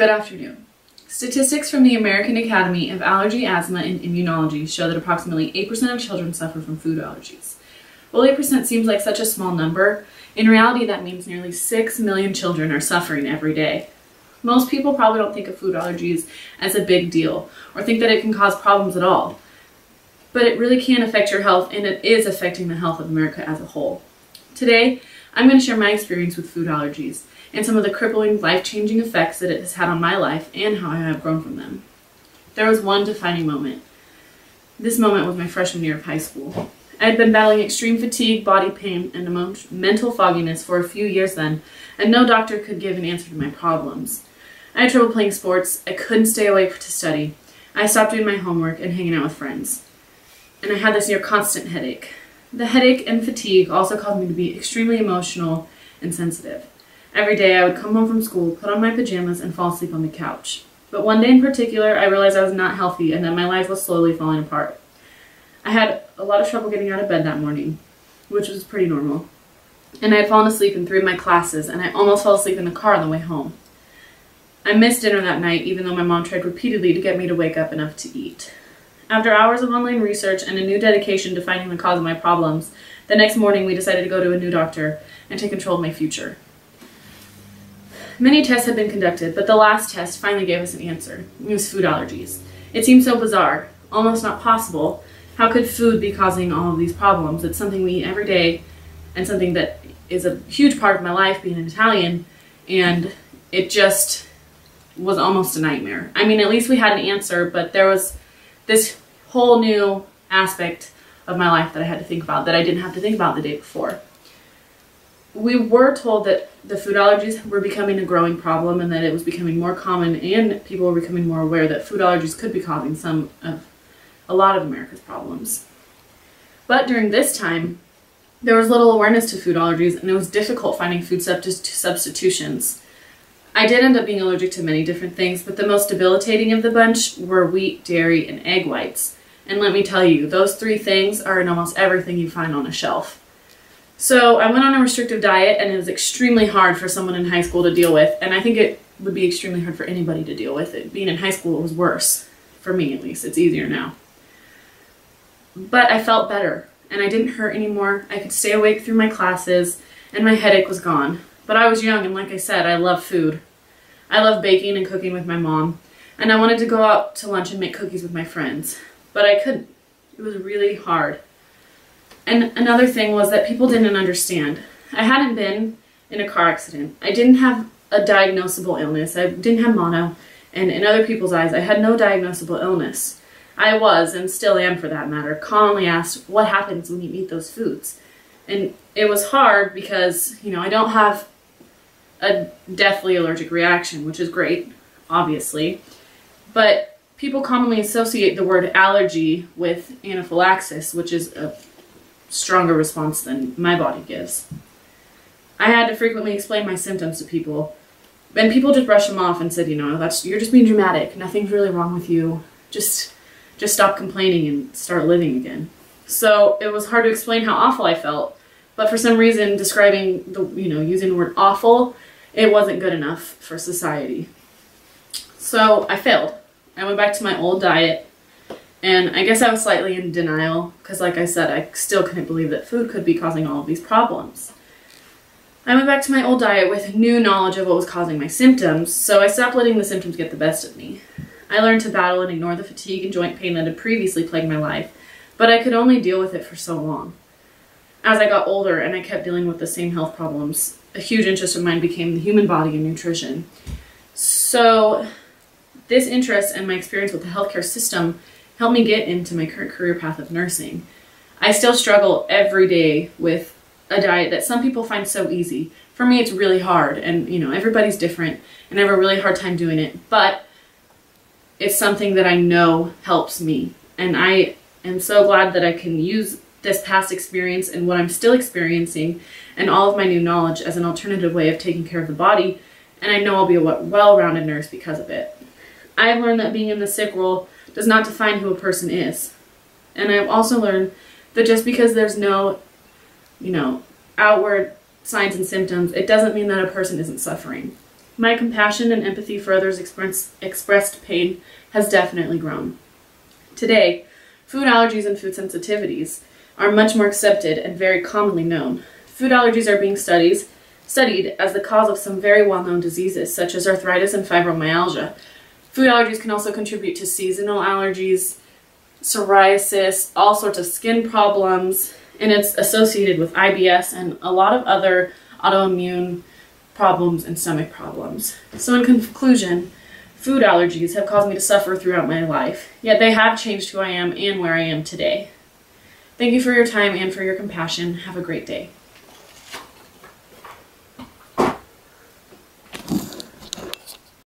Good afternoon. Statistics from the American Academy of Allergy, Asthma, and Immunology show that approximately 8% of children suffer from food allergies. While 8% seems like such a small number, in reality that means nearly 6 million children are suffering every day. Most people probably don't think of food allergies as a big deal or think that it can cause problems at all. But it really can affect your health, and it is affecting the health of America as a whole. Today, I'm going to share my experience with food allergies and some of the crippling, life-changing effects that it has had on my life and how I have grown from them. There was one defining moment. This moment was my freshman year of high school. I had been battling extreme fatigue, body pain, and mental fogginess for a few years then, and no doctor could give an answer to my problems. I had trouble playing sports, I couldn't stay awake to study, I stopped doing my homework and hanging out with friends. And I had this near constant headache. The headache and fatigue also caused me to be extremely emotional and sensitive. Every day I would come home from school, put on my pajamas, and fall asleep on the couch. But one day in particular, I realized I was not healthy and that my life was slowly falling apart. I had a lot of trouble getting out of bed that morning, which was pretty normal. And I had fallen asleep in 3 of my classes, and I almost fell asleep in the car on the way home. I missed dinner that night, even though my mom tried repeatedly to get me to wake up enough to eat. After hours of online research and a new dedication to finding the cause of my problems, the next morning we decided to go to a new doctor and take control of my future. Many tests had been conducted, but the last test finally gave us an answer. It was food allergies. It seemed so bizarre, almost not possible. How could food be causing all of these problems? It's something we eat every day and something that is a huge part of my life being an Italian, and it just was almost a nightmare. I mean, at least we had an answer, but there was this whole new aspect of my life that I had to think about that I didn't have to think about the day before. We were told that the food allergies were becoming a growing problem and that it was becoming more common, and people were becoming more aware that food allergies could be causing a lot of America's problems. But during this time, there was little awareness to food allergies, and it was difficult finding food substitutions. I did end up being allergic to many different things, but the most debilitating of the bunch were wheat, dairy, and egg whites. And let me tell you, those 3 things are in almost everything you find on a shelf. So I went on a restrictive diet, and it was extremely hard for someone in high school to deal with, and I think it would be extremely hard for anybody to deal with. Being in high school, it was worse. For me, at least. It's easier now. But I felt better, and I didn't hurt anymore. I could stay awake through my classes, and my headache was gone. But I was young, and like I said, I love food. I love baking and cooking with my mom, and I wanted to go out to lunch and make cookies with my friends. But I couldn't. It was really hard. And another thing was that people didn't understand. I hadn't been in a car accident. I didn't have a diagnosable illness. I didn't have mono. And in other people's eyes, I had no diagnosable illness. I was, and still am for that matter, commonly asked, what happens when you eat those foods? And it was hard because, I don't have a deathly allergic reaction, which is great, obviously. But people commonly associate the word allergy with anaphylaxis, which is a stronger response than my body gives. I had to frequently explain my symptoms to people, and people just brushed them off and said, you're just being dramatic. Nothing's really wrong with you. Just stop complaining and start living again. So it was hard to explain how awful I felt, but for some reason describing using the word awful, it wasn't good enough for society. So I failed. I went back to my old diet. And I guess I was slightly in denial because, like I said, I still couldn't believe that food could be causing all of these problems. I went back to my old diet with new knowledge of what was causing my symptoms, so I stopped letting the symptoms get the best of me. I learned to battle and ignore the fatigue and joint pain that had previously plagued my life, but I could only deal with it for so long. As I got older and I kept dealing with the same health problems, a huge interest of mine became the human body and nutrition. So this interest and my experience with the healthcare system helped me get into my current career path of nursing. I still struggle every day with a diet that some people find so easy. For me, it's really hard, and everybody's different, and I have a really hard time doing it, but it's something that I know helps me, and I am so glad that I can use this past experience and what I'm still experiencing and all of my new knowledge as an alternative way of taking care of the body, and I know I'll be a well-rounded nurse because of it. I've learned that being in the sick role does not define who a person is. And I've also learned that just because there's no, outward signs and symptoms, it doesn't mean that a person isn't suffering. My compassion and empathy for others' expressed pain has definitely grown. Today, food allergies and food sensitivities are much more accepted and very commonly known. Food allergies are being studied as the cause of some very well-known diseases, such as arthritis and fibromyalgia. Food allergies can also contribute to seasonal allergies, psoriasis, all sorts of skin problems, and it's associated with IBS and a lot of other autoimmune problems and stomach problems. So in conclusion, food allergies have caused me to suffer throughout my life, yet they have changed who I am and where I am today. Thank you for your time and for your compassion. Have a great day.